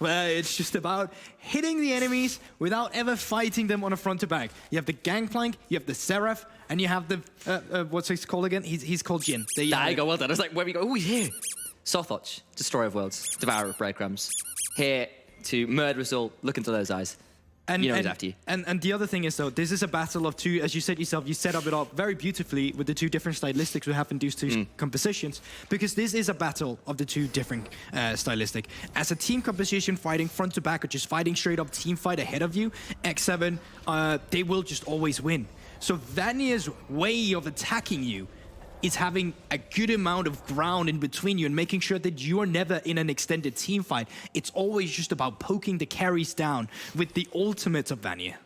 Well, it's just about hitting the enemies without ever fighting them on a front to back. You have the Gangplank, you have the Seraph, and you have the, what's he called again? He's called Jin. There you go, well done. I was like, where we go? Oh, he's here. Sothoch, Destroyer of Worlds, Devourer of Breadcrumbs. Here to murder us all. Look into those eyes. And, you know he's after you. And the other thing is, though, this is a battle of two, as you said yourself, you set up it up very beautifully with the two different stylistics we have in these two compositions, because this is a battle of the two different stylistic. As a team composition fighting front to back or just fighting straight up team fight ahead of you, X7, they will just always win. So Vanir's way of attacking you is having a good amount of ground in between you and making sure that you are never in an extended team fight. It's always just about poking the carries down with the ultimate of Vanir.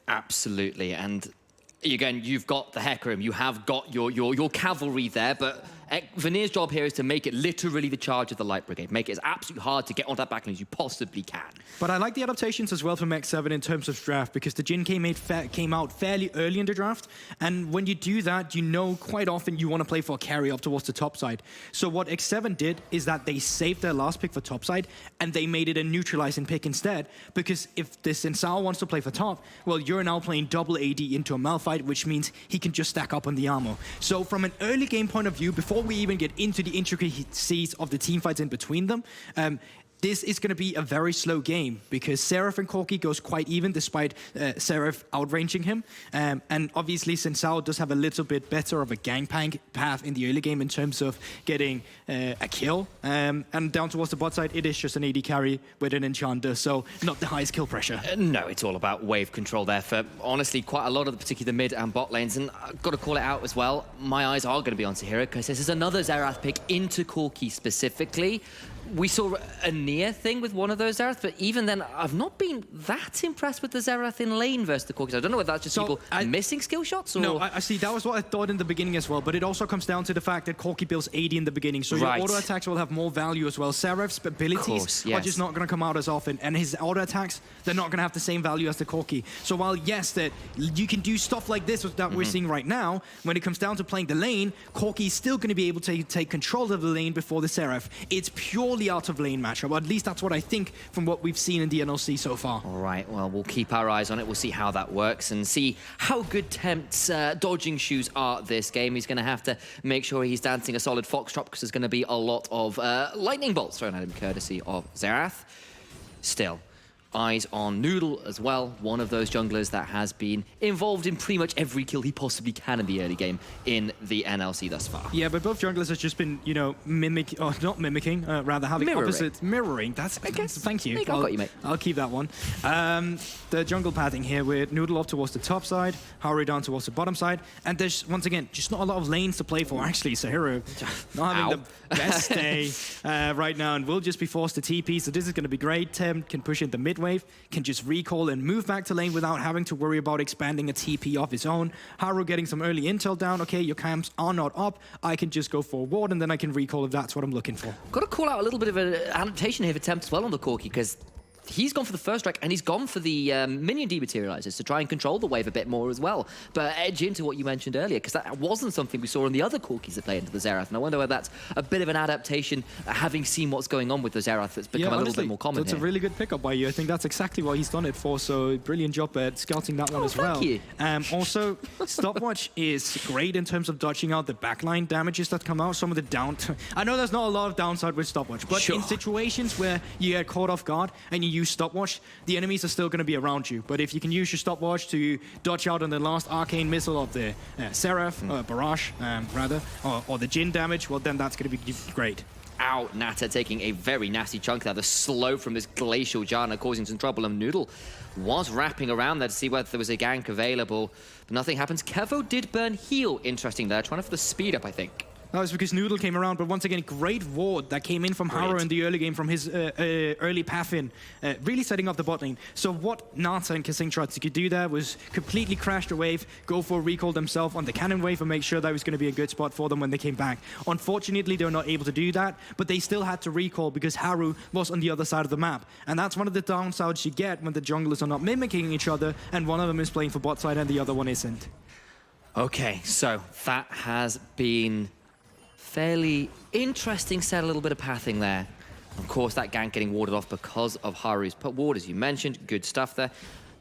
Absolutely, and again, you've got the Hecarim, you have got your cavalry there, but Vanir's job here is to make it literally the charge of the Light Brigade. Make it as absolutely hard to get onto that backline as you possibly can. But I like the adaptations as well from X7 in terms of draft, because the Jin came out fairly early in the draft, and when you do that, you know quite often you want to play for a carry up towards the top side. So what X7 did is that they saved their last pick for top side, and they made it a neutralizing pick instead, because if the Sensao wants to play for top, well, you're now playing double AD into a Malphite, which means he can just stack up on the armor. So from an early game point of view, before we even get into the intricacies of the team fights in between them, this is going to be a very slow game because Seraph and Corki goes quite even despite Seraph outranging him. And obviously Sensao does have a little bit better of a gangplank path in the early game in terms of getting a kill. And down towards the bot side, it is just an AD carry with an enchanter, so not the highest kill pressure. No, it's all about wave control there for, honestly, quite a lot of the particular mid and bot lanes. And I've got to call it out as well, my eyes are going to be on Sahira because this is another Xerath pick into Corki specifically. We saw a near thing with one of those Xerath, but even then, I've not been that impressed with the Xerath in lane versus the Corki. I don't know whether that's just people missing skill shots or... No, I see, that was what I thought in the beginning as well, but it also comes down to the fact that Corki builds 80 in the beginning, so your auto attacks will have more value as well. Seraph's abilities are just not going to come out as often, and his auto attacks, they're not going to have the same value as the Corki. So while, yes, that you can do stuff like this that we're seeing right now, when it comes down to playing the lane, Corki is still going to be able to take control of the lane before the Seraph. It's purely out of lane matchup, or at least that's what I think from what we've seen in the NLC so far. All right, well, we'll keep our eyes on it. We'll see how that works and see how good Tempt's dodging shoes are this game. He's going to have to make sure he's dancing a solid foxtrot because there's going to be a lot of lightning bolts thrown at him courtesy of Xerath. Still, eyes on Noodle as well, one of those junglers that has been involved in pretty much every kill he possibly can in the early game in the NLC thus far. Yeah, but both junglers have just been, you know, not mimicking, rather having opposite mirroring. That's thank you. I've got you, mate. I'll keep that one. The jungle pathing here with Noodle up towards the top side, Haru down towards the bottom side, and there's, once again, just not a lot of lanes to play for. Actually, Sahiro not having the best day right now, and will just be forced to TP, so this is going to be great. Tempt can push in the mid wave, can just recall and move back to lane without having to worry about expanding a TP of his own. Haru getting some early intel down. Okay, your camps are not up. I can just go for a ward and then I can recall if that's what I'm looking for. Got to call out a little bit of an adaptation here for Tempt as well on the Corki, because he's gone for the first strike and he's gone for the minion dematerializers to try and control the wave a bit more as well. But edge into what you mentioned earlier, because that wasn't something we saw in the other Corkis that play into the Xerath. And I wonder whether that's a bit of an adaptation, having seen what's going on with the Xerath that's become a little bit more common. That's a really good pickup by you. I think that's exactly what he's done it for. So brilliant job at scouting that one as well. Thank you. Also, Stopwatch is great in terms of dodging out the backline damages that come out. Some of the down... I know there's not a lot of downside with Stopwatch, but in situations where you get caught off guard and you use Stopwatch, the enemies are still going to be around you. But if you can use your stopwatch to dodge out on the last arcane missile of the Seraph, Barrage, rather, or the Jin damage, well, then that's going to be great. Ow, Nata taking a very nasty chunk there. The slow from this Glacial Jana causing some trouble, and Noodle was wrapping around there to see whether there was a gank available, but nothing happens. Kevo did burn heal, interesting there, trying for the speed up, I think. That was because Noodle came around, but once again, great ward that came in from Haru in the early game from his early path in, really setting up the bot lane. So what Nata and Kassingtrotz could do there was completely crash the wave, go for a recall themselves on the cannon wave and make sure that was going to be a good spot for them when they came back. Unfortunately, they were not able to do that, but they still had to recall because Haru was on the other side of the map. And that's one of the downsides you get when the junglers are not mimicking each other and one of them is playing for bot side and the other one isn't. Okay, so that has been fairly interesting set, a little bit of pathing there Of course, that gank getting warded off because of Haru's ward, as you mentioned. Good stuff there.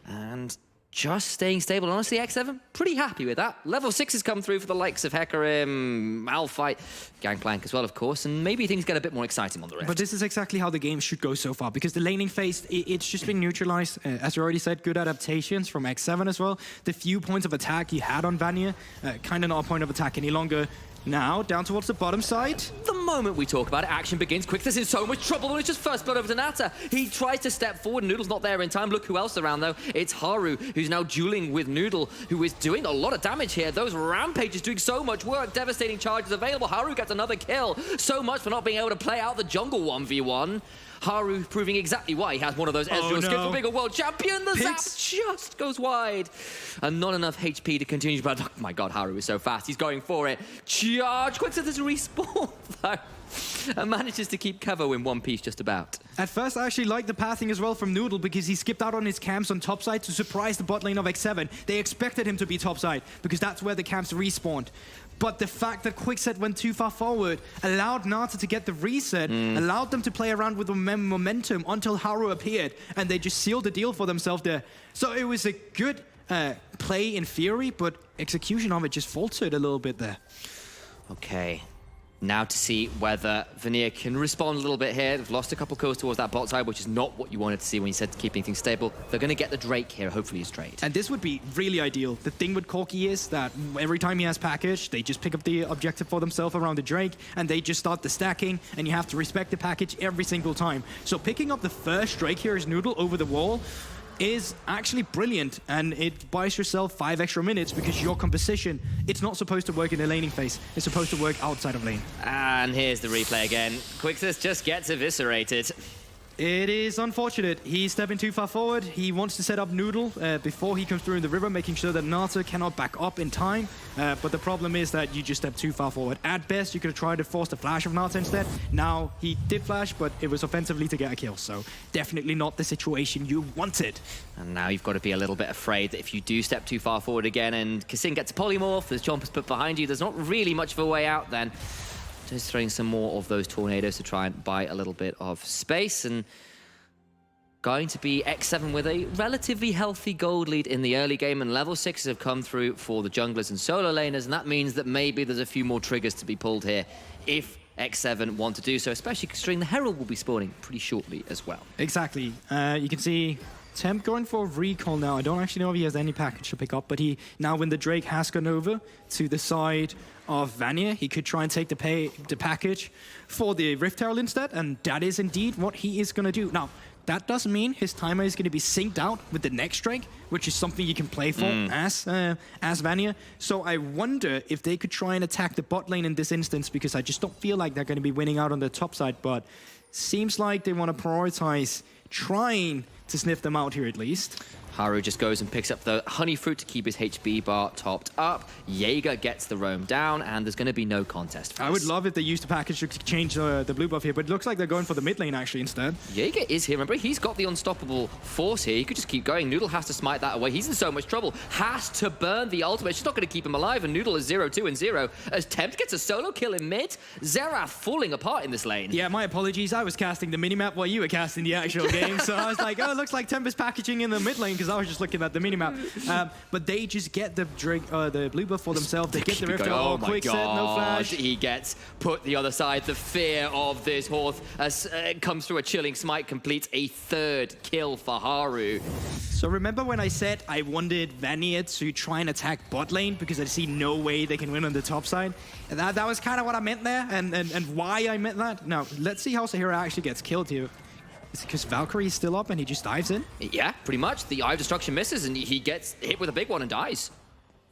And just staying stable. Honestly, X7, pretty happy with that. Level 6 has come through for the likes of Hecarim, Malphite, Gangplank as well, of course, and maybe things get a bit more exciting on the Rift. But this is exactly how the game should go so far, because the laning phase, it's just been neutralized. As you already said, good adaptations from X7 as well. The few points of attack you had on Vanir, kind of not a point of attack any longer. Now, down towards the bottom side. The moment we talk about it, action begins. Quick, this is in so much trouble when it's just first blood over to Nata. He tries to step forward. Noodle's not there in time. Look who else around, though. It's Haru, who's now dueling with Noodle, who is doing a lot of damage here. Those rampages doing so much work. Devastating charges available. Haru gets another kill. So much for not being able to play out the jungle 1v1. Haru proving exactly why he has one of those Ezreal skills for being a world champion. The zap just goes wide. And not enough HP to continue. But oh my god, Haru is so fast. He's going for it. Charge. Quick, so there's a respawn, though. And manages to keep cover in one piece just about. At first, I actually liked the pathing as well from Noodle, because he skipped out on his camps on top side to surprise the bot lane of X7. They expected him to be top side, because that's where the camps respawned. But the fact that Quickset went too far forward allowed Nata to get the reset, allowed them to play around with the momentum until Haru appeared, and they just sealed the deal for themselves there. So it was a good play in theory, but execution of it just faltered a little bit there. Okay. Now to see whether Vanir can respond a little bit here. They've lost a couple kills towards that bot side, which is not what you wanted to see when you said keeping things stable. They're going to get the Drake here, hopefully straight. And this would be really ideal. The thing with Corki is that every time he has package, they just pick up the objective for themselves around the Drake, and they just start the stacking, and you have to respect the package every single time. So picking up the first Drake here as Noodle over the wall is actually brilliant, and it buys yourself 5 extra minutes, because your composition, it's not supposed to work in the laning phase. It's supposed to work outside of lane. And here's the replay again. Quixis just gets eviscerated. It is unfortunate. He's stepping too far forward. He wants to set up Noodle before he comes through in the river, making sure that Nata cannot back up in time. But the problem is that you just step too far forward. At best, you could have tried to force the flash of Nata instead. Now, he did flash, but it was offensively to get a kill. So definitely not the situation you wanted. And now you've got to be a little bit afraid that if you do step too far forward again and Kassin gets a polymorph, there's Chompers put behind you, there's not really much of a way out then. Just throwing some more of those tornadoes to try and buy a little bit of space. And going to be X7 with a relatively healthy gold lead in the early game, and level 6s have come through for the junglers and solo laners, and that means that maybe there's a few more triggers to be pulled here if X7 want to do so, especially considering the Herald will be spawning pretty shortly as well. Exactly. You can see Temp going for a recall now. I don't actually know if he has any package to pick up, but he now, when the Drake has gone over to the side of Vanir, he could try and take the package for the Rift Herald instead, and that is indeed what he is going to do. Now, that doesn't mean his timer is going to be synced out with the next Drake, which is something you can play for as Vanir. So I wonder if they could try and attack the bot lane in this instance, because I just don't feel like they're going to be winning out on the top side, but seems like they want to prioritize trying to sniff them out here at least. Haru just goes and picks up the honey fruit to keep his HB bar topped up. Jaeger gets the roam down, and there's going to be no contest for I would love if they used the package to change the blue buff here, but it looks like they're going for the mid lane actually instead. Jaeger is here. Remember, he's got the unstoppable force here. He could just keep going. Noodle has to smite that away. He's in so much trouble. Has to burn the ultimate. It's just not going to keep him alive, and Noodle is 0-2 and 0. As Tempt gets a solo kill in mid. Xerath falling apart in this lane. Yeah, my apologies. I was casting the minimap while you were casting the actual game, so I was like, oh, it looks like Tempt is packaging in the mid lane, because I was just looking at the minimap. But they just get the blue buff for themselves. They get the Rift. Oh my quick set, no flash. He gets put the other side. The fear of this horse as comes through a chilling smite, completes a 3rd kill for Haru. So remember when I said I wanted Vanir to try and attack bot lane because I see no way they can win on the top side? And that was kind of what I meant there, and why I meant that. Now, let's see how Sahira actually gets killed here. Is it because Valkyrie is still up and he just dives in? Yeah, pretty much. The Eye of Destruction misses, and he gets hit with a big one and dies.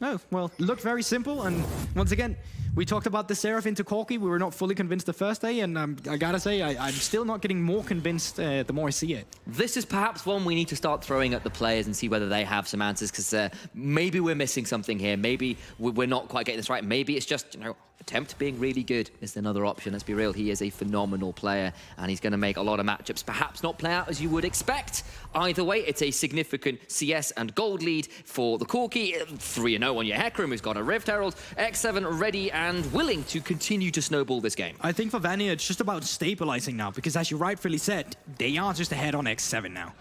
Oh, well, looked very simple, and once again, we talked about the Seraph into Corki. We were not fully convinced the first day, and I gotta say, I'm still not getting more convinced the more I see it. This is perhaps one we need to start throwing at the players and see whether they have some answers, because maybe we're missing something here. Maybe we're not quite getting this right. Maybe it's just, Attempt being really good is another option. Let's be real, he is a phenomenal player, and he's going to make a lot of matchups perhaps not play out as you would expect. Either way, it's a significant CS and gold lead for the Corki. 3-0 on your Hecarim, who's got a Rift Herald. X7 ready and willing to continue to snowball this game. I think for Vanir, it's just about stabilizing now, because as you rightfully said, they are just ahead on X7 now.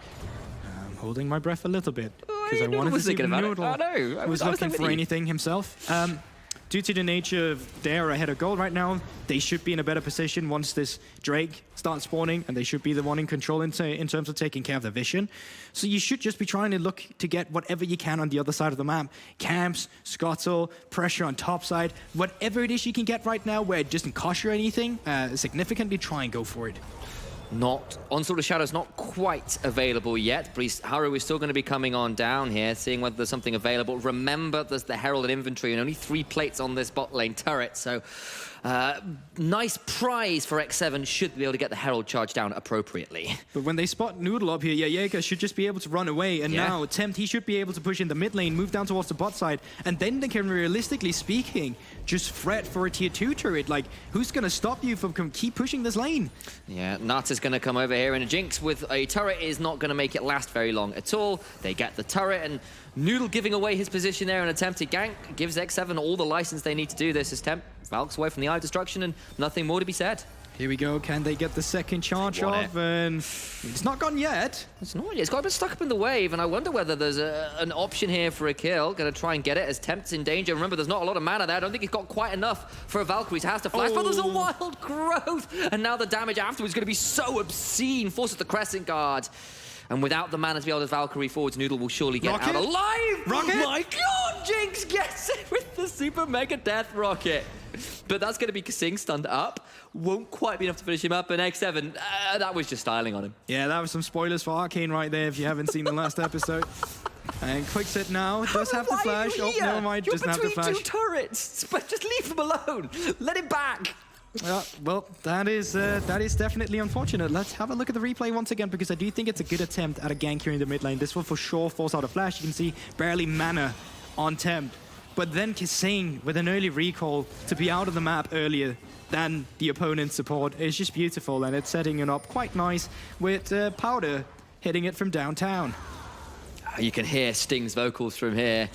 I'm holding my breath a little bit, because I wanted to see Noodle was looking for anything himself. Due to the nature of they're ahead of gold right now, they should be in a better position once this Drake starts spawning, and they should be the one in control in terms of taking care of the vision. So you should just be trying to look to get whatever you can on the other side of the map. Camps, scuttle, pressure on top side, whatever it is you can get right now where it doesn't cost you anything, significantly try and go for it. Not Onslaught of Shadows, not quite available yet. But Haru is still going to be coming on down here, seeing whether there's something available. Remember, there's the Herald and inventory and only 3 plates on this bot lane turret. So nice prize for X7, should be able to get the Herald charge down appropriately. But when they spot Noodle up here, Jaeger should just be able to run away. And now Tempt, he should be able to push in the mid lane, move down towards the bot side. And then they can, realistically speaking, just fret for a tier 2 turret. Like, who's going to stop you from keep pushing this lane? Yeah, Nata's going to come over here, and a Jinx with a turret is not going to make it last very long at all. They get the turret, and Noodle giving away his position there in an attempted gank gives X7 all the license they need to do this as Tempt Valks away from the Eye of Destruction, and nothing more to be said. Here we go. Can they get the second charge off? And it's not gone yet. It's not yet. It's got a bit stuck up in the wave, and I wonder whether there's an option here for a kill. Going to try and get it as Tempt's in danger. Remember, there's not a lot of mana there. I don't think he's got quite enough for a Valkyrie to have to flash, but there's a wild growth. And now the damage afterwards is going to be so obscene. Forces the Crescent Guard. And without the mana to be able to Valkyrie forwards, Noodle will surely get out alive. Rocket! Oh my God, Jinx gets it with the super mega death rocket. But that's going to be Kasing stunned up. Won't quite be enough to finish him up. And X7, that was just styling on him. Yeah, that was some spoilers for Arcane right there if you haven't seen the last episode. And Quickset now does have the flash. Oh, never mind, doesn't have the flash. You're between 2 turrets, but just leave him alone. Let him back. Well, that is definitely unfortunate. Let's have a look at the replay once again, because I do think it's a good attempt at a gank here in the mid lane. This will for sure force out a flash. You can see barely mana on Tempt. But then Kasing with an early recall to be out of the map earlier than the opponent's support is just beautiful, and it's setting it up quite nice with Powder hitting it from downtown. You can hear Sting's vocals from here.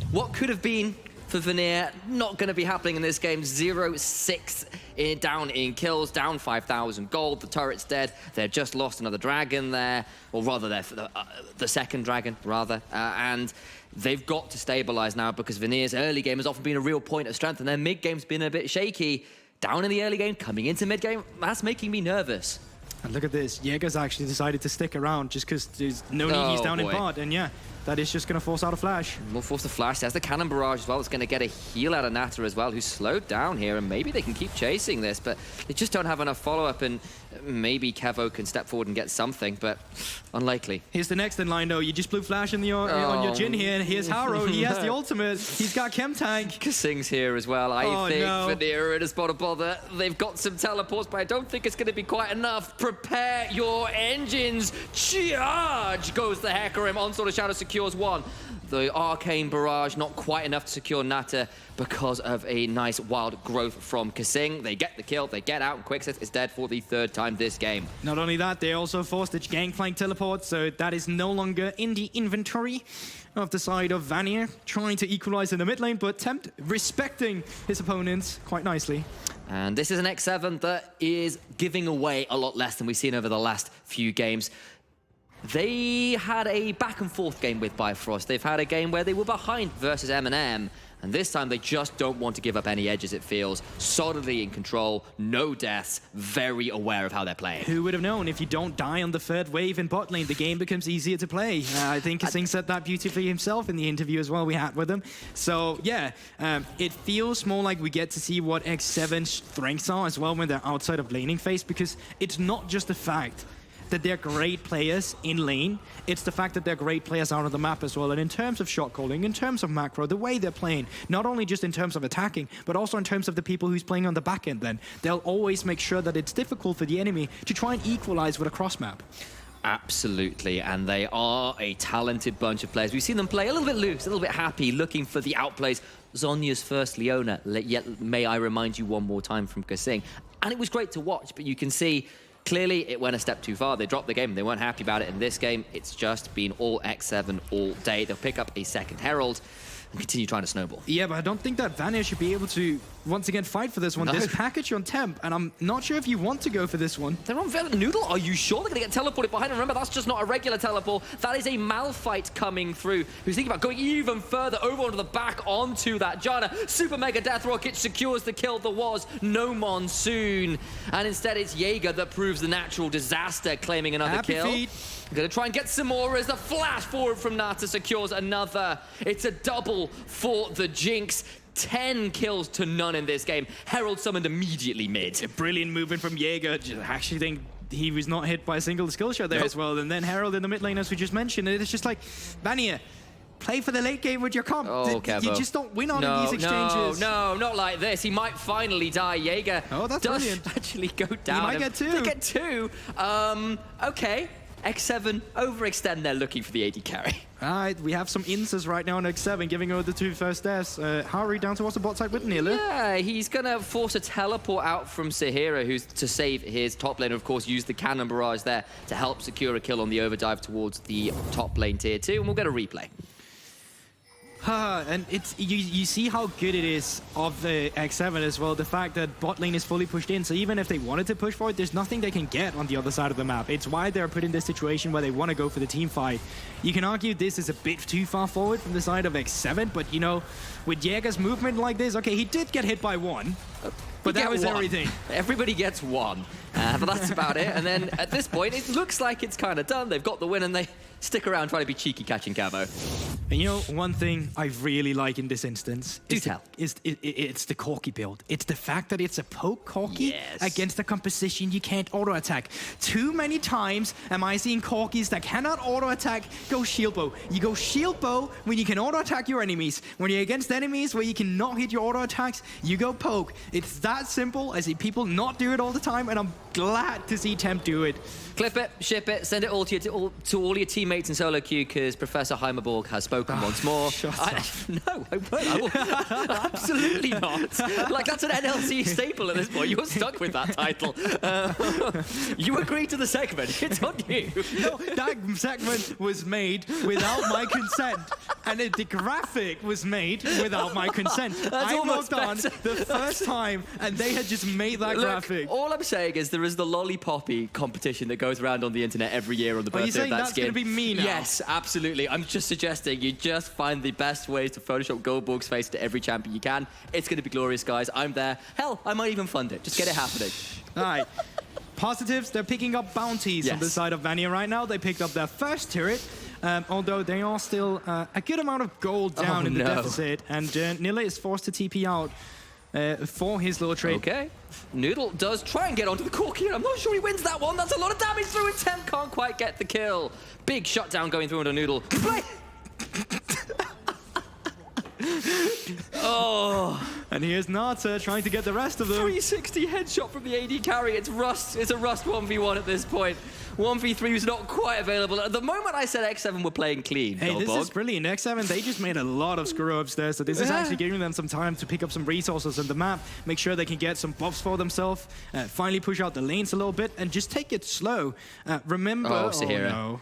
What could have been for Vanir, not going to be happening in this game. 0-6 down in kills, down 5,000 gold. The turret's dead. They've just lost another dragon there, or rather, the second dragon, rather. And they've got to stabilize now, because Vanir's early game has often been a real point of strength, and their mid game's been a bit shaky. Down in the early game, coming into mid game, that's making me nervous. And look at this. Jaeger's actually decided to stick around just because there's no need. He's down in bot, and yeah. That is just going to force out a flash. We'll force the flash. There's the cannon barrage as well. It's going to get a heal out of Nata as well, who's slowed down here. And maybe they can keep chasing this, but they just don't have enough follow-up. And maybe Kevo can step forward and get something, but unlikely. Here's the next in line, though. You just blew flash on your Jhin here. And here's Haru. He has the ultimate. He's got Chem Tank. Kasing's here as well. I think Vanir are in a spot of bother. They've got some teleports, but I don't think it's going to be quite enough. Prepare your engines. Charge goes the Hecarim. Onslaught of Shadow secures one. The Arcane Barrage not quite enough to secure Nata because of a nice wild growth from Kasing. They get the kill, they get out, and Quickset is dead for the 3rd time this game. Not only that, they also forced the Gangplank teleport, so that is no longer in the inventory of the side of Vanir, trying to equalize in the mid lane, but Tempt respecting his opponents quite nicely. And this is an X7 that is giving away a lot less than we've seen over the last few games. They had a back and forth game with Bifrost. They've had a game where they were behind versus M&M, and this time they just don't want to give up any edges, it feels. Solidly in control, no deaths, very aware of how they're playing. Who would have known? If you don't die on the 3rd wave in bot lane, the game becomes easier to play. I think Kasing said that beautifully himself in the interview as well we had with him. So yeah, it feels more like we get to see what X7's strengths are as well when they're outside of laning phase, because it's not just the fact that they're great players in lane, it's the fact that they're great players out of the map as well. And in terms of shot calling, in terms of macro, the way they're playing, not only just in terms of attacking, but also in terms of the people who's playing on the back end then. They'll always make sure that it's difficult for the enemy to try and equalize with a cross map. Absolutely, and they are a talented bunch of players. We've seen them play a little bit loose, a little bit happy, looking for the outplays. Zhonya's first Leona, yet may I remind you one more time from Kasing. And it was great to watch, but you can see clearly it went a step too far. They dropped the game, they weren't happy about it in this game. It's just been all X7 all day. They'll pick up a second Herald and continue trying to snowball. Yeah, but I don't think that Vanir should be able to, once again, fight for this one. No. There's package on temp, and I'm not sure if you want to go for this one. They're on Noodle. Are you sure they're going to get teleported behind? And remember, that's just not a regular teleport. That is a Malphite coming through, who's thinking about going even further over onto the back onto that Janna. Super Mega Death Rocket secures the kill. There was no Monsoon. And instead, it's Jaeger that proves the natural disaster, claiming another kill. Feet. Gonna try and get some more as the flash forward from Nata secures another. It's a double for the Jinx. 10 kills to none in this game. Herald summoned immediately mid. A brilliant movement from Jaeger. I actually think he was not hit by a single skill shot there as well. And then Herald in the mid lane, as we just mentioned. It's just like, Vanir, play for the late game with your comp. Oh, you just don't win on these exchanges. No, not like this. He might finally die. Jaeger that's does brilliant. actually go down. He might get two. They get two. Okay. X7 overextend. They're looking for the AD carry. All right, we have some instances right now on X7 giving over the two first deaths. Haru down towards the bot side with Nila. Yeah, he's going to force a teleport out from Sahira, who's to save his top lane. Of course, use the cannon barrage there to help secure a kill on the overdive towards the top lane tier 2, and we'll get a replay. And it's you see how good it is of the X7 as well. The fact that bot lane is fully pushed in, so even if they wanted to push for it, there's nothing they can get on the other side of the map. It's why they're put in this situation where they want to go for the team fight. You can argue this is a bit too far forward from the side of X7, but you know, with Jaeger's movement like this, okay, he did get hit by one. But that was everything. Everybody gets one, but that's about it. And then at this point, it looks like it's kind of done. They've got the win, and they stick around trying to be cheeky catching camo. And you know, one thing I really like in this instance it's the Corki build. It's the fact that it's a poke Corki against a composition you can't auto-attack. Too many times am I seeing Corkis that cannot auto-attack go shield bow. You go shield bow when you can auto-attack your enemies. When you're against enemies where you cannot hit your auto-attacks, you go poke. It's that simple. I see people not do it all the time, and I'm glad to see Temp do it. Clip it, ship it, send it all to all your teammates in solo queue, because Professor Heimerborg has spoken once more. No, I won't. I will absolutely not. Like, that's an NLC staple at this point. You're stuck with that title. You agreed to the segment. It's on you. No, that segment was made without my consent. And the graphic was made without my consent. I logged on the first time, and they had just made that graphic. All I'm saying is there is the Lollipoppy competition that goes around on the internet every year on the birthday of that that's skin. Going to be me now? Yes, absolutely. I'm just suggesting you just find the best ways to Photoshop Goldborg's face to every champion you can. It's going to be glorious, guys. I'm there. Hell, I might even fund it. Just get it happening. All right. Positives, they're picking up bounties on the side of Vanir right now. They picked up their first turret, although they are still a good amount of gold down in the deficit. And Nila is forced to TP out for his little trade. Okay. Noodle does try and get onto the Corki. I'm not sure he wins that one. That's a lot of damage through, and Temp can't quite get the kill. Big shutdown going through onto Noodle. Oh. And here's Nata trying to get the rest of them. 360 headshot from the AD carry. It's Rust. It's a Rust 1v1 at this point. 1v3 was not quite available. At the moment I said X7 were playing clean. Hey, this is brilliant. X7, they just made a lot of screw-ups there, so this is actually giving them some time to pick up some resources on the map, make sure they can get some buffs for themselves, finally push out the lanes a little bit, and just take it slow. Remember... Oh, Sahira. No.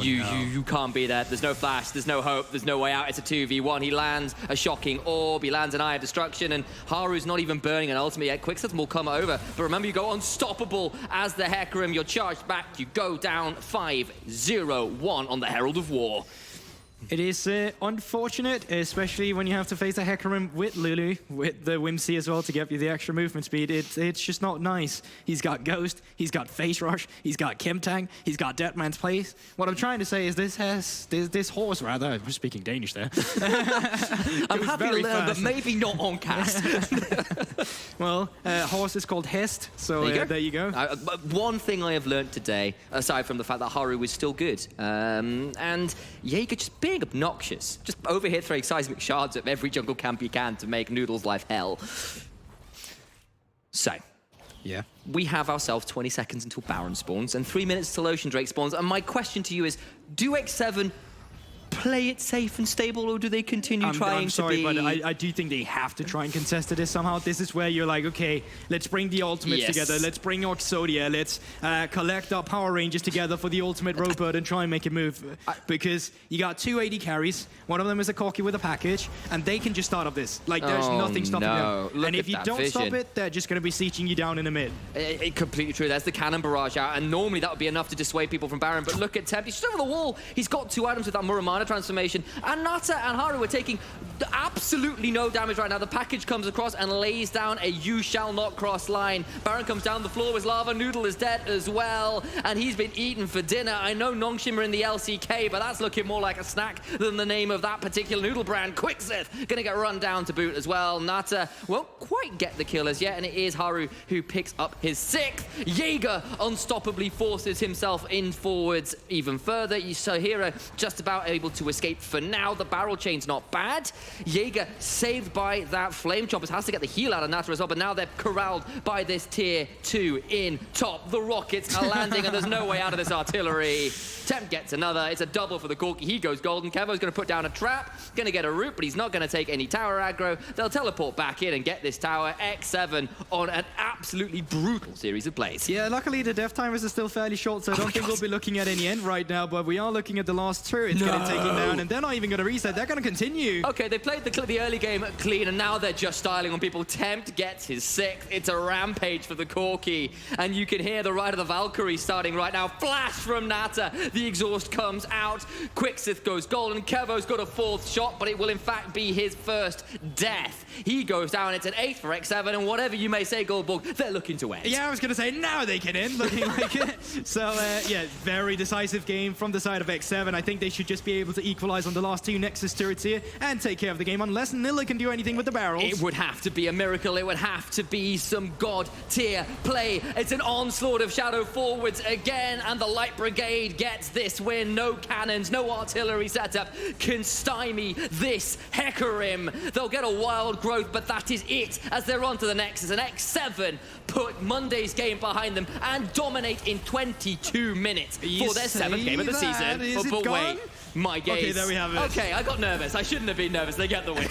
You can't be there. There's no flash. There's no hope. There's no way out. It's a 2v1. He lands a shocking orb. He lands an Eye of Destruction, and Haru's not even burning an ultimate yet. Quicksets will come over, but remember, you go unstoppable as the Hecarim. You're charged back. You go down 5-0-1 on the Herald of War. It is unfortunate, especially when you have to face a Hecarim with Lulu, with the Whimsy as well to give you the extra movement speed. It's just not nice. He's got Ghost, he's got Face Rush, he's got Chemtang, he's got Deadman's Place. What I'm trying to say is this horse, rather, I'm speaking Danish there. I'm happy to learn, but maybe not on cast. Well, horse is called Hest, so there you go. One thing I have learned today, aside from the fact that Haru was still good, and Jaeger just being obnoxious. Just over here throwing seismic shards at every jungle camp you can to make Noodle's life hell. So, Yeah. We have ourselves 20 seconds until Baron spawns and 3 minutes till Ocean Drake spawns. And my question to you is, do X7 play it safe and stable, or do they continue trying I'm sorry, to be... but I do think they have to try and contest this somehow. This is where you're like, okay, let's bring the ultimates together. Let's bring Oxodia. Let's collect our Power Rangers together for the ultimate robot and try and make it move. Because you got 2 AD carries. One of them is a Corki with a package, and they can just start up this. Like, there's nothing stopping them. Look and if you don't stop it, they're just going to be sieging you down in the mid. Completely true. There's the cannon barrage out, and normally that would be enough to dissuade people from Baron. But look at Temp. He's just over the wall. He's got 2 items with that Muramana transformation. And Nata and Haru are taking absolutely no damage right now. The package comes across and lays down a "you shall not cross" line. Baron comes down the floor with lava. Noodle is dead as well, and he's been eaten for dinner. I know Nongshimmer in the LCK, but that's looking more like a snack than the name of that particular noodle brand. Quixith gonna get run down to boot as well. Nata won't quite get the kill as yet, and it is Haru who picks up his 6th. Jaeger unstoppably forces himself in forwards even further. Hero just about able to escape for now. The barrel chain's not bad. Jaeger saved by that flame choppers, has to get the heal out of Nata as well, but now they're corralled by this tier 2 in top. The rockets are landing, and there's no way out of this artillery. Temp gets another. It's a double for the Corki. He goes golden. Kevo's going to put down a trap, going to get a root, but he's not going to take any tower aggro. They'll teleport back in and get this tower. X7 on an absolutely brutal series of plays. Yeah, luckily the death timers are still fairly short, so I don't think we'll be looking at any end right now, but we are looking at the last 2. It's getting taken down, and they're not even going to reset. They're going to continue. Okay, they played the early game clean, and now they're just styling on people. Tempt gets his 6th. It's a rampage for the Corki, and you can hear the Ride of the Valkyrie starting right now. Flash from Nata. The exhaust comes out. Quixith goes golden. Kevo's got a 4th shot, but it will in fact be his first death. He goes down. It's an 8th for X7, and whatever you may say, Goldborg, they're looking to end. Yeah, I was going to say, now they can end, looking like it. So, yeah, very decisive game from the side of X7. I think they should just be able to equalize on the last 2 Nexus turrets here and take care of the game, unless Nilla can do anything with the barrels. It would have to be a miracle. It would have to be some god tier play. It's an onslaught of shadow forwards again, and the Light Brigade gets this win. No cannons, no artillery setup can stymie this Hecarim. They'll get a wild growth, but that is it as they're on to the Nexus. And X7 put Monday's game behind them and dominate in 22 minutes for their 7th game of the season. But wait, my gaze. Okay, there we have it. Okay, I got nervous. I shouldn't have been nervous. They get the win.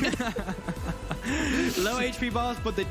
Low HP bars, but they do